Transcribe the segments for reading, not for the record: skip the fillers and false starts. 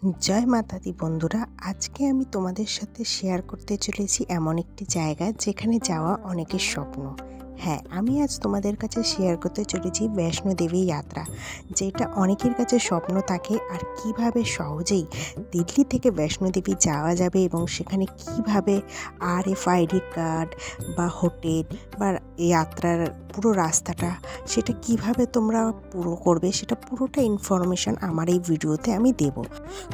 जय माता दी बंधुरा आज के आमी तुम्हादेर साथे शेयर करते चलेছি एमन एकटी जायगा जेखाने जावा अनेकेर स्वप्न। हाँ आमी आज तुम्हादेर काछे शेयर करते चलेছি वैष्णो देवी यात्रा जेटा अनेकेर काछे स्वप्न थाके आर किभाबे सहजेई दिल्ली थेके वैष्णो देवी जावा जाबे एबं सेखाने किभाबे RFID कार्ड बा होटेल बा यात्रार पुरो रास्ताटा सेटा किभाबे तोमरा पुरो करबे सेटा पुरोटा इनफरमेशन आमार এই ভিডিওতে আমি দেব।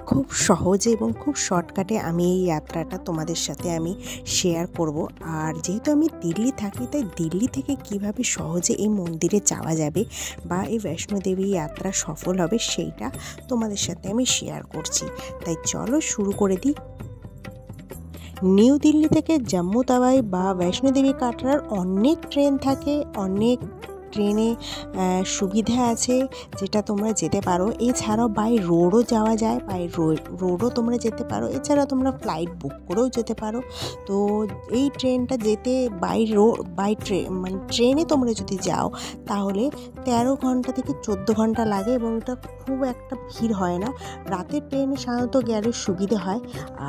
खूब सहजे एबं खूब शर्टकाटे आमी এই यात्राटा तोमादेर साथे आमी शेयर करब। और जेहेतु आमी दिल्ली थाकी ताई दिल्ली থেকে কিভাবে সহজে এই মন্দিরে যাওয়া যাবে বা এই বৈষ্ণো দেবী যাত্রা সফল হবে সেইটা তোমাদের সাথে আমি শেয়ার করছি। তাই চলো শুরু করে দিই। নিউ দিল্লি থেকে জম্মু তাওয়াই বা বৈষ্ণো দেবী কাটরার অনেক ট্রেন থাকে, অনেক ট্রেনে সুবিধা আছে যেটা তোমরা যেতে পারো। এছাড়াও বাই রোডও যাওয়া যায়, বাই রোডও তোমরা যেতে পারো। এছাড়া তোমরা ফ্লাইট বুক করেও যেতে পারো। তো এই ট্রেনটা যেতে বাই মানে ট্রেনে তোমরা যদি যাও তাহলে 13 ঘন্টা থেকে 14 ঘন্টা লাগে এবং এটা খুব একটা ভিড় হয় না। রাতের ট্রেনে সাধারণত গেলে সুবিধে হয়।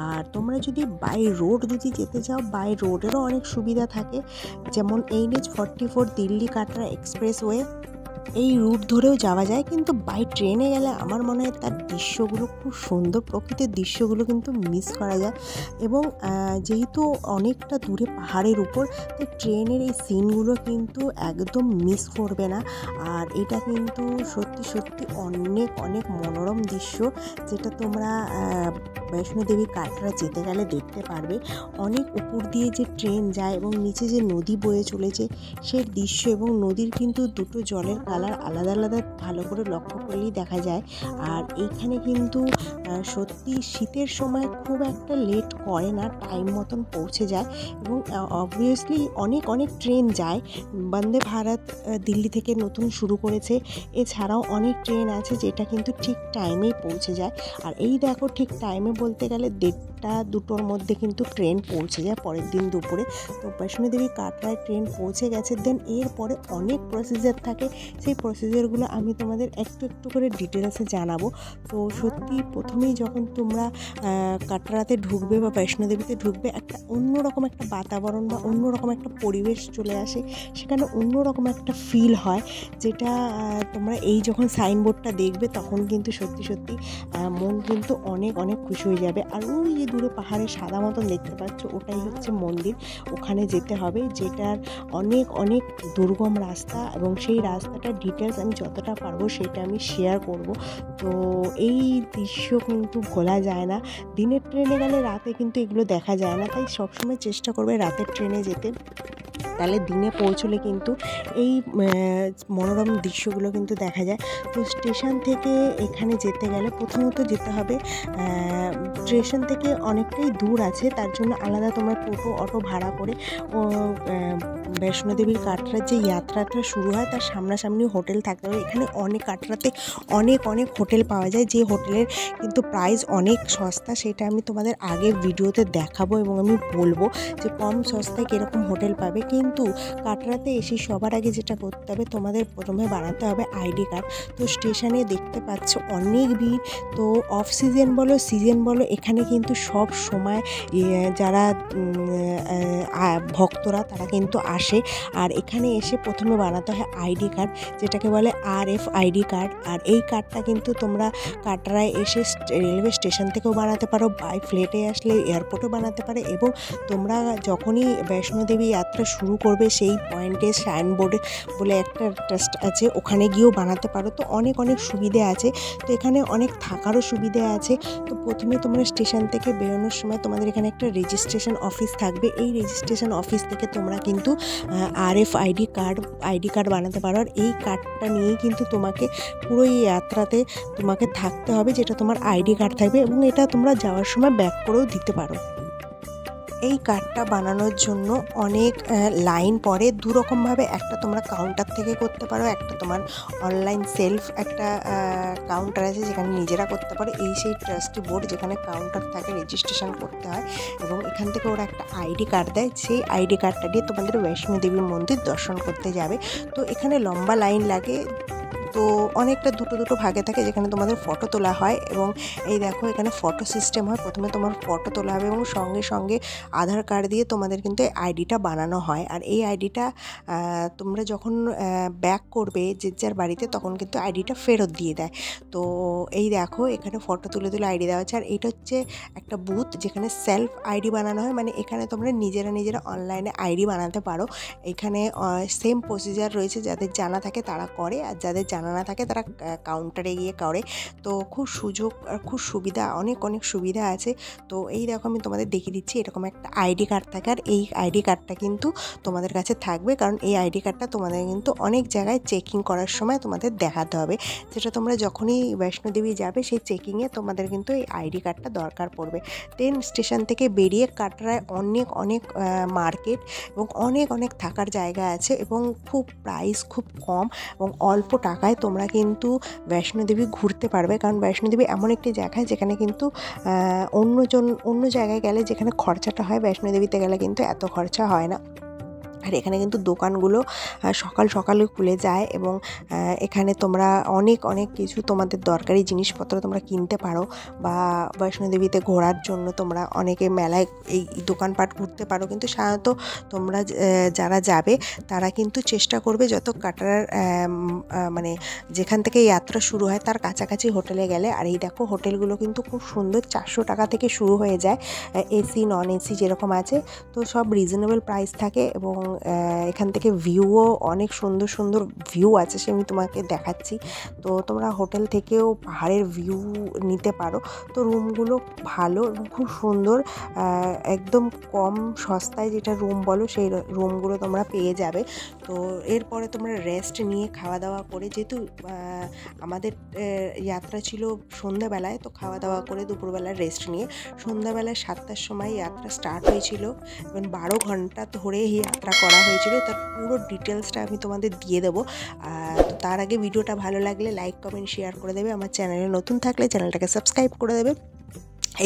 আর তোমরা যদি বাই রোড যদি যেতে চাও বাই রোডেরও অনেক সুবিধা থাকে, যেমন NH44 দিল্লি কাটরা এক্সপ্রেসওয়ে এই রুট ধরেও যাওয়া যায়। কিন্তু বাই ট্রেনে গেলে আমার মনে হয় তার দৃশ্যগুলো খুব সুন্দর, প্রকৃতির দৃশ্যগুলো কিন্তু মিস করা যায়। এবং যেহেতু অনেকটা দূরে পাহাড়ের উপর, তাই ট্রেনের এই সিনগুলো কিন্তু একদম মিস করবে না। আর এটা কিন্তু সত্যি সত্যি অনেক অনেক মনোরম দৃশ্য যেটা তোমরা বৈষ্ণো দেবী কাটরা যেতে গেলে দেখতে পারবে। অনেক উপর দিয়ে যে ট্রেন যায় এবং নিচে যে নদী বয়ে চলেছে সেই দৃশ্য, এবং নদীর কিন্তু দুটো জলের কালার আলাদা আলাদা ভালো করে লক্ষ্য করলেই দেখা যায়। আর এইখানে কিন্তু সত্যি শীতের সময় খুব একটা লেট করে না, টাইম মতন পৌঁছে যায়। এবং অবভিয়াসলি অনেক অনেক ট্রেন যায়। বন্দে ভারত দিল্লি থেকে নতুন শুরু করেছে। এছাড়াও অনেক ট্রেন আছে যেটা কিন্তু ঠিক টাইমেই পৌঁছে যায়। আর এই দেখো ঠিক টাইমে বলতে গেলে 1:30-2টোর মধ্যে কিন্তু ট্রেন পৌঁছে যায় পরের দিন দুপুরে। তো বৈষ্ণো দেবী কাটরায় ট্রেন পৌঁছে গেছে। দেন এরপরে অনেক প্রসিজার থাকে, সেই প্রসিজারগুলো আমি তোমাদের একটু একটু করে ডিটেলসে জানাবো। তো সত্যি প্রথমেই যখন তোমরা কাটরাতে ঢুকবে বা বৈষ্ণো দেবীতে ঢুকবে, একটা অন্যরকম একটা বাতাবরণ বা অন্যরকম একটা পরিবেশ চলে আসে। সেখানে অন্যরকম একটা ফিল হয় যেটা তোমরা এই যখন সাইনবোর্ডটা দেখবে তখন কিন্তু সত্যি সত্যি মন কিন্তু অনেক অনেক খুশি হয়ে যাবে। আর ওই যে দূরে পাহাড়ে সাদা মতন দেখতে পাচ্ছ ওটাই হচ্ছে মন্দির, ওখানে যেতে হবে, যেটার অনেক অনেক দুর্গম রাস্তা এবং সেই রাস্তাটার ডিটেলস আমি যতটা পারবো সেটা আমি শেয়ার করব। তো এই দৃশ্য কিন্তু ভোলা যায় না। দিনের ট্রেনে গেলে রাতে কিন্তু এগুলো দেখা যায় না, তাই সবসময় চেষ্টা করবে রাতের ট্রেনে যেতে। তাহলে দিনে পৌঁছলে কিন্তু এই মনোরম দৃশ্যগুলো কিন্তু দেখা যায়। তো স্টেশন থেকে এখানে যেতে গেলে প্রথমত যেতে হবে, স্টেশন থেকে অনেকটাই দূর আছে, তার জন্য আলাদা তোমার টোটো অটো ভাড়া করে বৈষ্ণো দেবীর কাটরার যে যাত্রাটা শুরু হয় তার সামনাসামনি হোটেল থাকতে হবে। এখানে অনেক কাটরাতে অনেক অনেক হোটেল পাওয়া যায়, যে হোটেলের কিন্তু প্রাইস অনেক সস্তা। সেটা আমি তোমাদের আগের ভিডিওতে দেখাবো এবং আমি বলবো যে কম সস্তায় কীরকম হোটেল পাবে। কিন্তু কাটরাতে এসে সবার আগে যেটা করতে হবে, তোমাদের প্রথমে বানাতে হবে ID কার্ড। তো স্টেশনে দেখতে পাচ্ছ অনেক ভিড়। তো অফ সিজন বলো সিজন বলো এখানে কিন্তু সব সময় যারা ভক্তরা তারা কিন্তু আসে। আর এখানে এসে প্রথমে বানাতে হয় ID কার্ড, যেটাকে বলে RFID কার্ড। আর এই কার্ডটা কিন্তু তোমরা কাটরায় এসে রেলওয়ে স্টেশন থেকেও বানাতে পারো, বাই ফ্লাইটে আসলে এয়ারপোর্টও বানাতে পারে, এবং তোমরা যখনই বৈষ্ণো দেবী যাত্রা শুরু করবে সেই পয়েন্টে সাইনবোর্ডে বলে একটা ট্রাস্ট আছে, ওখানে গিয়েও বানাতে পারো। তো অনেক অনেক সুবিধে আছে। তো এখানে অনেক থাকারও সুবিধে আছে। তো প্রথমে তোমরা স্টেশন থেকে বেরোনোর সময় তোমাদের এখানে একটা রেজিস্ট্রেশন অফিস থাকবে। এই রেজিস্ট্রেশন অফিস থেকে তোমরা কিন্তু RFID কার্ড বানাতে পারো। আর এই কার্ডটা নিয়েই কিন্তু তোমাকে পুরো এই যাত্রাতে তোমাকে থাকতে হবে, যেটা তোমার ID কার্ড থাকবে, এবং এটা তোমরা যাওয়ার সময় ব্যাক করেও দিতে পারো। এই কার্ডটা বানানোর জন্য অনেক লাইন পড়ে দুরকমভাবে, একটা তোমরা কাউন্টার থেকে করতে পারো, একটা তোমার অনলাইন সেলফ একটা কাউন্টার আছে যেখানে নিজেরা করতে পারো। এই সেই ট্রাস্টি বোর্ড যেখানে কাউন্টার থাকে, রেজিস্ট্রেশন করতে হয় এবং এখান থেকে ওরা একটা ID কার্ড দেয়। সেই ID কার্ডটা দিয়ে তোমাদের বৈষ্ণো দেবী মন্দির দর্শন করতে যাবে। তো এখানে লম্বা লাইন লাগে, তো অনেকটা দুটো দুটো ভাগে থাকে যেখানে তোমাদের ফটো তোলা হয়। এবং এই দেখো এখানে ফটো সিস্টেম হয়, প্রথমে তোমার ফটো তোলা হবে এবং সঙ্গে সঙ্গে আধার কার্ড দিয়ে তোমাদের কিন্তু এই আইডিটা বানানো হয়। আর এই আইডিটা তোমরা যখন ব্যাক করবে যে যার বাড়িতে তখন কিন্তু আইডিটা ফেরত দিয়ে দেয়। তো এই দেখো এখানে ফটো তুলে তুলে আইডি দেওয়া হচ্ছে। আর এটা হচ্ছে একটা বুথ যেখানে সেলফ আইডি বানানো হয়, মানে এখানে তোমরা নিজেরা অনলাইনে আইডি বানাতে পারো। এখানে সেম প্রসিজার রয়েছে, যাদের জানা থাকে তারা করে আর যাদের জানা না থাকে তারা কাউন্টারে গিয়ে করে। তো খুব সুযোগ আর খুব সুবিধা, অনেক সুবিধা আছে। তো এই দেখো আমি তোমাদের দেখিয়ে দিচ্ছি, এরকম একটা আইডি কার্ড থাকে আর এই আইডি কার্ডটা কিন্তু তোমাদের কাছে থাকবে, কারণ এই আইডি কার্ডটা তোমাদের কিন্তু অনেক জায়গায় চেকিং করার সময় তোমাদের দেখাতে হবে। যেটা তোমরা যখনই বৈষ্ণোদেবী যাবে সেই চেকিংয়ে তোমাদের কিন্তু এই আইডি কার্ডটা দরকার পড়বে। ট্রেন স্টেশন থেকে বেরিয়ে কাটরায় অনেক মার্কেট এবং অনেক থাকার জায়গা আছে এবং খুব প্রাইস খুব কম এবং অল্প টাকায় তোমরা কিন্তু বৈষ্ণোদেবী ঘুরতে পারবে। কারণ বৈষ্ণোদেবী এমন একটি জায়গা যেখানে কিন্তু অন্য জায়গায় গেলে যেখানে খরচাটা হয়, বৈষ্ণোদেবীতে গেলে কিন্তু এত খরচা হয় না। আর এখানে কিন্তু দোকানগুলো সকালে খুলে যায় এবং এখানে তোমরা অনেক কিছু তোমাদের দরকারি জিনিসপত্র তোমরা কিনতে পারো, বা বৈষ্ণোদেবীতে ঘোরার জন্য তোমরা অনেকে মেলায় এই দোকানপাট ঘুরতে পারো। কিন্তু সাধারণত তোমরা যারা যাবে তারা কিন্তু চেষ্টা করবে যত কাটরার মানে যেখান থেকে যাত্রা শুরু হয় তার কাছাকাছি হোটেলে গেলে। আর এই দেখো হোটেলগুলো কিন্তু খুব সুন্দর, 400 টাকা থেকে শুরু হয়ে যায়, এসি নন এসি যেরকম আছে। তো সব রিজনেবল প্রাইস থাকে এবং এখান থেকে ভিউও অনেক সুন্দর ভিউ আছে, সে আমি তোমাকে দেখাচ্ছি। তো তোমরা হোটেল থেকেও পাহাড়ের ভিউ নিতে পারো। তো রুমগুলো ভালো এবং খুব সুন্দর, একদম কম সস্তায় যেটা রুম বলো সেই রুমগুলো তোমরা পেয়ে যাবে। তো এরপরে তোমরা রেস্ট নিয়ে খাওয়া দাওয়া করে, যেহেতু আমাদের যাত্রা ছিল সন্ধ্যাবেলায়, তো খাওয়া দাওয়া করে দুপুরবেলা রেস্ট নিয়ে সন্ধ্যাবেলায় 7টার সময় যাত্রা স্টার্ট হয়েছিল এবং 12 ঘন্টা ধরে এই যাত্রা করা হয়েছিল। তার পুরো ডিটেলসটা আমি তোমাদের দিয়ে দেবো। তো তার আগে ভিডিওটা ভালো লাগলে লাইক কমেন্ট শেয়ার করে দেবে, আমার চ্যানেলে নতুন থাকলে চ্যানেলটাকে সাবস্ক্রাইব করে দেবে,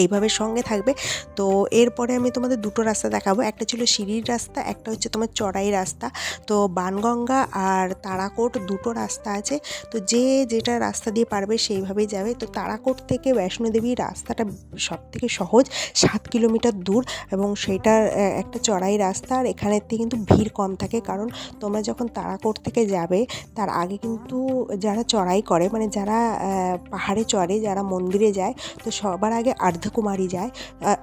এইভাবে সঙ্গে থাকবে। তো এরপরে আমি তোমাদের দুটো রাস্তা দেখাবো, একটা ছিল সিঁড়ির রাস্তা, একটা হচ্ছে তোমার চড়াই রাস্তা। তো বানগঙ্গা আর তারাকোট দুটো রাস্তা আছে, তো যে যেটা রাস্তা দিয়ে পারবে সেইভাবেই যাবে। তো তারাকোট থেকে বৈষ্ণোদেবীর রাস্তাটা সবথেকে সহজ, 7 কিলোমিটার দূর এবং সেটার একটা চড়াই রাস্তা। আর এখানের থেকে কিন্তু ভিড় কম থাকে, কারণ তোমরা যখন তারাকোট থেকে যাবে তার আগে কিন্তু যারা চড়াই করে, মানে যারা পাহাড়ে চড়ে, যারা মন্দিরে যায়, তো সবার আগে আর্ধকুমারী যায়।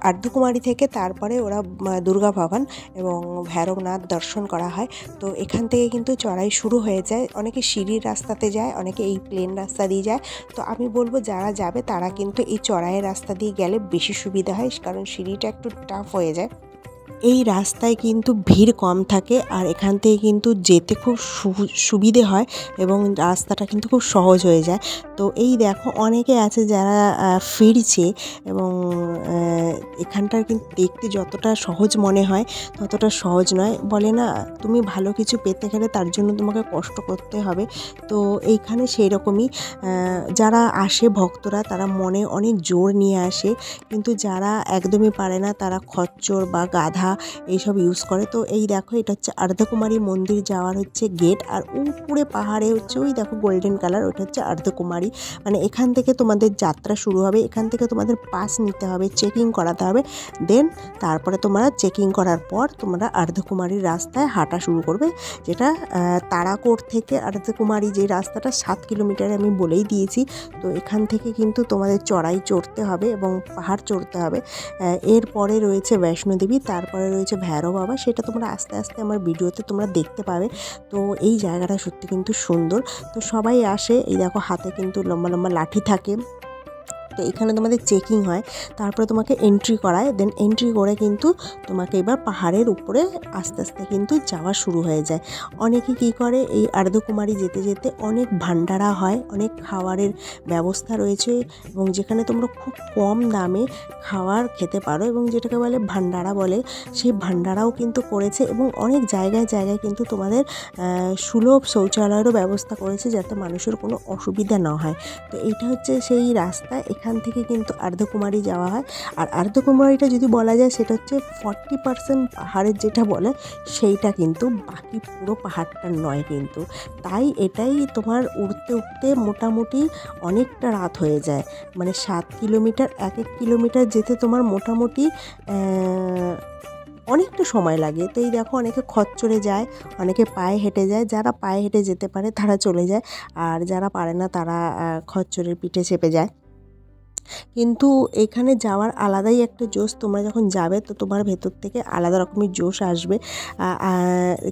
আর্ধকুমারী থেকে তারপরে ওরা দুর্গা ভবন এবং ভৈরবনাথ দর্শন করা হয়। তো এখান থেকে কিন্তু চড়াই শুরু হয়ে যায়, অনেকে সিঁড়ির রাস্তাতে যায়, অনেকে এই প্লেন রাস্তা দিয়ে যায়। তো আমি বলবো যারা যাবে তারা কিন্তু এই চড়াইয়ের রাস্তা দিয়ে গেলে বেশি সুবিধা হয়, কারণ সিঁড়িটা একটু টাফ হয়ে যায়। এই রাস্তায় কিন্তু ভিড় কম থাকে আর এখান থেকে কিন্তু যেতে খুব সুবিধে হয় এবং রাস্তাটা কিন্তু খুব সহজ হয়ে যায়। তো এই দেখো অনেকে আছে যারা ফিরছে এবং এখানটার কিন্তু দেখতে যতটা সহজ মনে হয় ততটা সহজ নয়। বলে না, তুমি ভালো কিছু পেতে গেলে তার জন্য তোমাকে কষ্ট করতে হবে। তো এইখানে সেই রকমই যারা আসে ভক্তরা তারা মনে অনেক জোর নিয়ে আসে, কিন্তু যারা একদমই পারে না তারা খচ্চর বা গাধা এইসব ইউজ করে। তো এই দেখো এটা হচ্ছে আর্ধকুমারী মন্দির যাওয়ার হচ্ছে গেট, আর উপরে পাহাড়ে হচ্ছে ওই দেখো গোল্ডেন কালার, ওটা হচ্ছে আর্ধকুমারী, মানে এখান থেকে তোমাদের যাত্রা শুরু হবে। এখান থেকে তোমাদের পাস নিতে হবে, চেকিং করাতে হবে, দেন তারপরে তোমরা চেকিং করার পর তোমরা আর্ধকুমারীর রাস্তায় হাঁটা শুরু করবে, যেটা তারাকোট থেকে আর্ধকুমারী যে রাস্তাটা 7 কিলোমিটার আমি বলেই দিয়েছি। তো এখান থেকে কিন্তু তোমাদের চড়াই চড়তে হবে এবং পাহাড় চড়তে হবে। এরপরে রয়েছে বৈষ্ণোদেবী, তারপরে রয়েছে ভৈরব বাবা, সেটা তোমরা আস্তে আস্তে আমার ভিডিওতে তোমরা দেখতে পাবে। তো এই জায়গাটা সত্যি কিন্তু সুন্দর। তো সবাই আসে, এই দেখো হাতে কিন্তু লম্বা লম্বা লাঠি থাকে। তো এখানে তোমাদের চেকিং হয়, তারপরে তোমাকে এন্ট্রি করায়, দেন এন্ট্রি করে কিন্তু তোমাকে এবার পাহাড়ের উপরে আস্তে আস্তে কিন্তু যাওয়া শুরু হয়ে যায়। অনেকে কী করে, এই আর্ধকুমারী যেতে যেতে অনেক ভান্ডারা হয়, অনেক খাবারের ব্যবস্থা রয়েছে এবং যেখানে তোমরা খুব কম দামে খাবার খেতে পারো এবং যেটাকে বলে ভান্ডারা বলে, সেই ভান্ডারাও কিন্তু করেছে এবং অনেক জায়গায় কিন্তু তোমাদের সুলভ শৌচালয়েরও ব্যবস্থা করেছে, যাতে মানুষের কোনো অসুবিধা না হয়। তো এইটা হচ্ছে সেই রাস্তা, এখান থেকে কিন্তু আর্ধকুমারী যাওয়া হয়। আর আর্ধকুমারীটা যদি বলা যায় সেটা হচ্ছে 40% পাহাড়ের যেটা বলে সেইটা, কিন্তু বাকি পুরো পাহাড়টা নয় কিন্তু। তাই এটাই তোমার উঠতে উঠতে উঠতে মোটামুটি অনেকটা রাত হয়ে যায়। মানে 7 কিলোমিটার, এক কিলোমিটার যেতে তোমার মোটামুটি অনেকটা সময় লাগে। তো এই দেখো অনেকে খচ্চরে যায়, অনেকে পায়ে হেঁটে যায়। যারা পায়ে হেঁটে যেতে পারে তারা চলে যায়, আর যারা পারে না তারা খচ্চরের পিঠে চেপে যায়। কিন্তু এখানে যাওয়ার আলাদাই একটা জোশ। তোমরা যখন যাবে তো তোমার ভেতর থেকে আলাদা রকমের জোশ আসবে,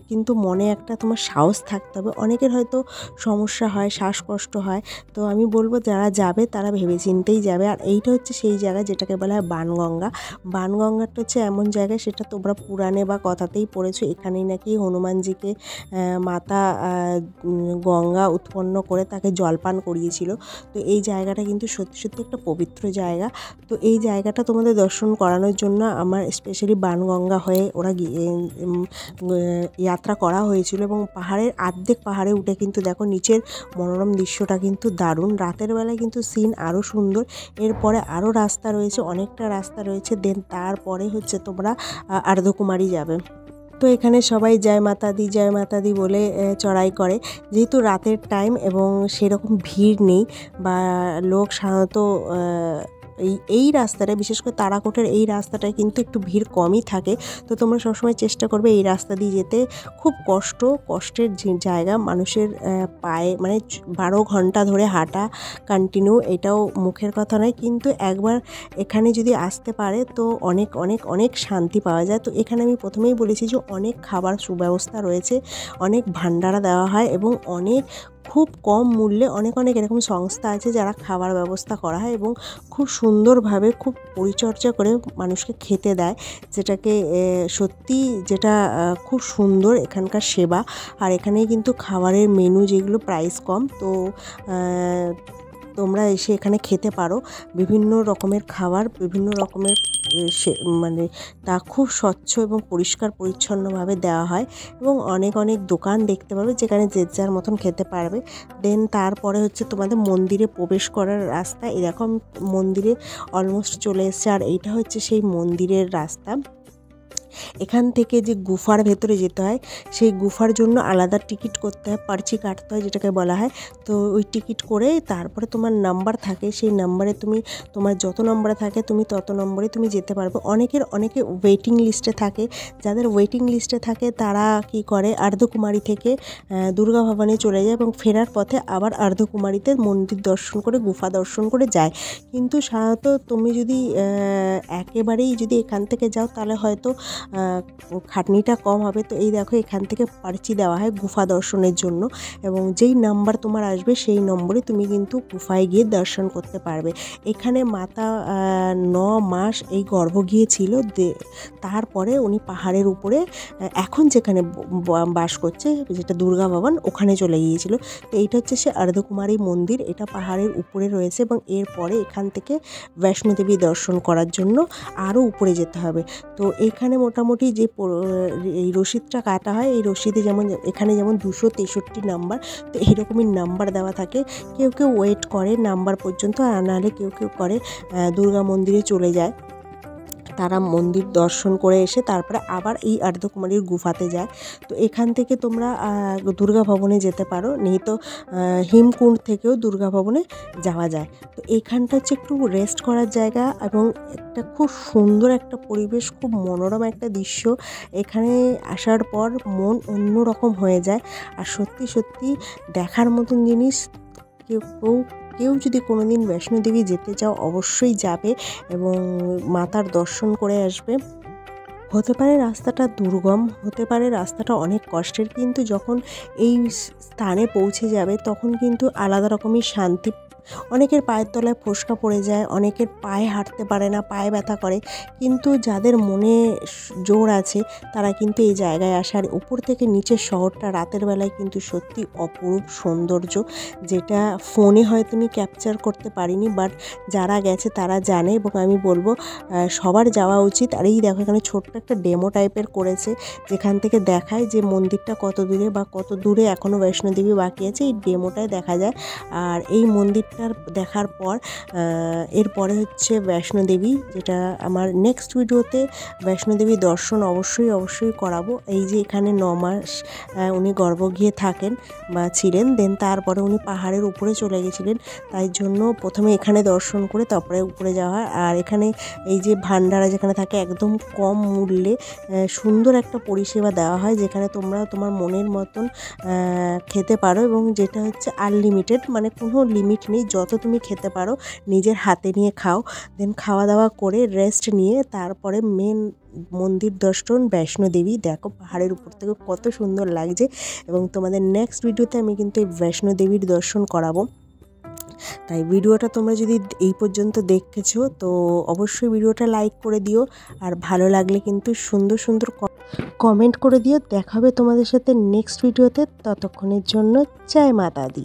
কিন্তু মনে একটা তোমার সাহস থাকতে হবে। অনেকের হয়তো সমস্যা হয়, শ্বাসকষ্ট হয়, তো আমি বলবো যারা যাবে তারা ভেবেচিন্তেই যাবে। আর এইটা হচ্ছে সেই জায়গা যেটাকে বলা হয় বাণগঙ্গা। বাণগঙ্গাটা হচ্ছে এমন জায়গা, সেটা তোমরা পুরাণে বা কথাতেই পড়েছো, এখানেই নাকি হনুমানজিকে মাতা গঙ্গা উৎপন্ন করে তাকে জলপান করিয়েছিল। তো এই জায়গাটা কিন্তু সত্যি সত্যি একটা পবিত্র জায়গা। তো এই জায়গাটা তোমাদের দর্শন করানোর জন্য আমার স্পেশালি বাণগঙ্গা হয়ে ওরা যাত্রা করা হয়েছিল। এবং অর্ধেক পাহাড়ে উঠে কিন্তু দেখো নিচের মনোরম দৃশ্যটা কিন্তু দারুণ। রাতের বেলায় কিন্তু সিন আরও সুন্দর। এরপরে আরও রাস্তা রয়েছে, অনেকটা রাস্তা রয়েছে। দেন তারপরে হচ্ছে তোমরা আর্ধকুমারী যাবে। তো এখানে সবাই জয় মাতা দি বলে চড়াই করে। যেহেতু রাতের টাইম এবং সেরকম ভিড় নেই বা লোক সাধারণত এই রাস্তাটা, বিশেষ করে তারাকোটের এই রাস্তাটায় কিন্তু একটু ভিড় কমই থাকে। তো তোমরা সবসময় চেষ্টা করবে এই রাস্তা দিয়ে যেতে। খুব কষ্টের জায়গা, মানুষের পায়ে মানে 12 ঘন্টা ধরে হাঁটা কন্টিনিউ, এটাও মুখের কথা নয়। কিন্তু একবার এখানে যদি আসতে পারে তো অনেক অনেক অনেক শান্তি পাওয়া যায়। তো এখানে আমি প্রথমেই বলেছি যে অনেক খাবার সুব্যবস্থা রয়েছে, অনেক ভান্ডারা দেওয়া হয় এবং খুব কম মূল্যে অনেক এরকম সংস্থা আছে যারা খাবার ব্যবস্থা করা হয় এবং খুব সুন্দরভাবে খুব পরিচর্যা করে মানুষকে খেতে দেয়, যেটাকে সত্যি যেটা খুব সুন্দর এখানকার সেবা। আর এখানে কিন্তু খাবারের মেনু যেগুলো প্রাইস কম, তো তোমরা এসে এখানে খেতে পারো। বিভিন্ন রকমের খাবার, বিভিন্ন রকমের মানে তা খুব স্বচ্ছ এবং পরিষ্কার পরিচ্ছন্নভাবে দেওয়া হয় এবং অনেক দোকান দেখতে পাবে যেখানে যে যার মতন খেতে পারবে। দেন তারপরে হচ্ছে তোমাদের মন্দিরে প্রবেশ করার রাস্তা। এরকম মন্দিরে অলমোস্ট চলে এসছে, আর এইটা হচ্ছে সেই মন্দিরের রাস্তা। এখান থেকে যে গুফার ভেতরে যেতে হয়, সেই গুফার জন্য আলাদা টিকিট করতে হয়, পার্চি কাটতে হয় যেটাকে বলা হয়। তো ওই টিকিট করে তারপরে তোমার নাম্বার থাকে, সেই নাম্বারে তোমার যত নম্বরে থাকে তুমি তত নম্বরে তুমি যেতে পারবে। অনেকে ওয়েটিং লিস্টে থাকে। যাদের ওয়েটিং লিস্টে থাকে তারা কি করে, আর্ধকুমারী থেকে দুর্গা ভবনে চলে যায় এবং ফেরার পথে আবার আর্ধকুমারীতে মন্দির দর্শন করে গুফা দর্শন করে যায়। কিন্তু সাধারণত তুমি যদি একেবারেই যদি এখান থেকে যাও তাহলে হয়তো খাটনিটা কম হবে। তো এই দেখো এখান থেকে পার্চি দেওয়া হয় গুফা দর্শনের জন্য, এবং যেই নাম্বার তোমার আসবে সেই নম্বরে তুমি কিন্তু গুফায় গিয়ে দর্শন করতে পারবে। এখানে মাতা 9 মাস এই গর্ভ গিয়েছিল, তারপরে উনি পাহাড়ের উপরে এখন যেখানে বাস করছে, যেটা দুর্গা ভবন, ওখানে চলে গিয়েছিল। তো এইটা হচ্ছে সে আর্ধকুমারী মন্দির, এটা পাহাড়ের উপরে রয়েছে এবং এরপরে এখান থেকে বৈষ্ণোদেবী দর্শন করার জন্য আরও উপরে যেতে হবে। তো এইখানে মোটামুটি যে এই রসিদটা কাটা হয়, এই রসিদে এখানে যেমন 263 নাম্বার, তো এইরকমই নাম্বার দেওয়া থাকে। কেউ ওয়েট করে নাম্বার পর্যন্ত, আর নাহলে কেউ করে দুর্গা মন্দিরে চলে যায়। তারা মন্দির দর্শন করে এসে তারপরে আবার এই আর্ধকুমারীর গুফাতে যায়। তো এখান থেকে তোমরা দুর্গা ভবনে যেতে পারো, নেই তো হিমকুণ্ড থেকেও দুর্গা ভবনে যাওয়া যায়। তো এইখানটা হচ্ছে একটু রেস্ট করার জায়গা এবং একটা খুব সুন্দর একটা পরিবেশ, খুব মনোরম একটা দৃশ্য। এখানে আসার পর মন অন্যরকম হয়ে যায়। আর সত্যি দেখার মতন জিনিস। কেউ যদি কোনো দিন বৈষ্ণোদেবী যেতে চাও অবশ্যই যাবে এবং মাতার দর্শন করে আসবে। হতে পারে রাস্তাটা দুর্গম, হতে পারে রাস্তাটা অনেক কষ্টের, কিন্তু যখন এই স্থানে পৌঁছে যাবে তখন কিন্তু আলাদা রকমের শান্তি। অনেকের পায়ের তলায় ফোস্কা পড়ে যায়, অনেকের পায়ে হাঁটতে পারে না, পায়ে ব্যথা করে, কিন্তু যাদের মনে জোর আছে তারা কিন্তু এই জায়গায় আসার। উপর থেকে নিচের শহরটা রাতের বেলায় কিন্তু সত্যি অপরূপ সৌন্দর্য, যেটা ফোনে হয়তো আমি ক্যাপচার করতে পারিনি, বাট যারা গেছে তারা জানে এবং আমি বলবো সবার যাওয়া উচিত। আর এই দেখো এখানে ছোট্ট একটা ডেমো টাইপের করেছে, যেখান থেকে দেখায় যে মন্দিরটা কত দূরে বা কত দূরে এখনও বৈষ্ণোদেবী বাকি আছে, এই ডেমোটায় দেখা যায়। আর এই মন্দিরটা মন্দিরটার দেখার পর এরপরে হচ্ছে বৈষ্ণোদেবী, যেটা আমার নেক্সট ভিডিওতে বৈষ্ণোদেবী দর্শন অবশ্যই করাবো। এই যে এখানে 9 মাস উনি গর্ভগৃহে থাকেন বা ছিলেন, দেন তারপরে উনি পাহাড়ের উপরে চলে গেছিলেন, তাই জন্য প্রথমে এখানে দর্শন করে তারপরে উপরে যাওয়া হয়। আর এখানে এই যে ভান্ডারা যেখানে থাকে একদম কম মূল্যে সুন্দর একটা পরিষেবা দেওয়া হয়, যেখানে তোমরা তোমার মনের মতন খেতে পারো, এবং যেটা হচ্ছে আনলিমিটেড, মানে কোনো লিমিট নেই, যত তুমি খেতে পারো নিজের হাতে নিয়ে খাও। দেন খাওয়া দাওয়া করে রেস্ট নিয়ে তারপরে মেন মন্দির দর্শন বৈষ্ণোদেবী। দেখো পাহাড়ের উপর থেকে কত সুন্দর লাগছে, এবং তোমাদের নেক্সট ভিডিওতে আমি কিন্তু এই বৈষ্ণোদেবীর দর্শন করাবো। তাই ভিডিওটা তোমরা যদি এই পর্যন্ত দেখেছো তো অবশ্যই ভিডিওটা লাইক করে দিও, আর ভালো লাগলে কিন্তু সুন্দর সুন্দর কমেন্ট করে দিও। দেখা হবে তোমাদের সাথে নেক্সট ভিডিওতে, ততক্ষণের জন্য জয় মাতা দি।